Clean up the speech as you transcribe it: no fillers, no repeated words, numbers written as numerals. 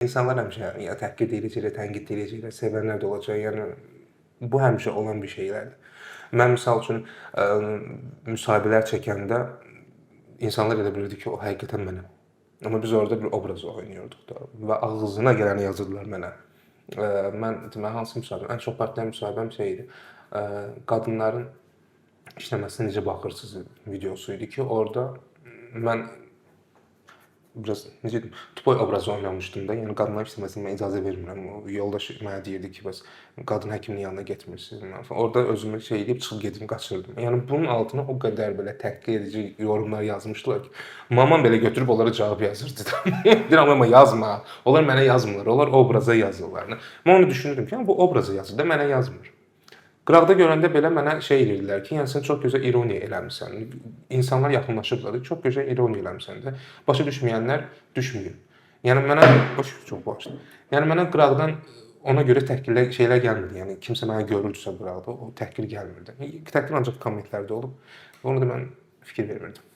İnsanlar həmişə ya təhqir edəcəklər, tənqid edəcəklər, sevənlər də olacaq. Yəni bu həmişə olan bir şeylərdir. Mən misal üçün müsahibələr çəkəndə insanlar elə bilirdi ki, o həqiqətən mənəm. Amma biz orada bir obraz oynayırdıq da və ağzına gələni yazırdılar mənə. Mən deməli hansı müsahibəm? Ən çox partlayan müsahibəm şey idi. Qadınların işləməsinə necə baxırsınız videosu idi ki, orada mən biraz necə deyim, tupoy obrazı oynamışdım da. Yəni qadınlar işləməsinə mən icazə vermirəm. O yoldaş mənə deyirdi ki, bəs qadın həkimin yanına getmirsiniz. Orada özümü şey edib çıxıb gedim, qaçırdım. Yəni bunun altına o qədər belə təhqir edici yorumlar yazmışdılar ki, mamam belə götürüb onlara cavab yazırdı da. Deyirəm amma yazma. Onlar mənə yazmırlar. Onlar obraza yazırlar. Mən onu düşünürdüm ki, bu obraza yazır da mənə yazmır. Qıraqda görəndə belə mənə şey edirdilər ki, yəni sən çox gözəl ironiya eləmisən. İnsanlar yaxınlaşıblar da, çox gözəl ironiya eləmisən də. Başa düşməyənlər düşmür. Yəni mənə çox bağışlayın. Yəni mənə qıraqdan ona görə təhqirlər şeylər gəlmirdi. Yəni kimsə mənə görürdüsə qıraqda, o təhqir gəlmirdi. Təhqir ancaq kommentlərdə olub. Ona da mən fikir vermirdim.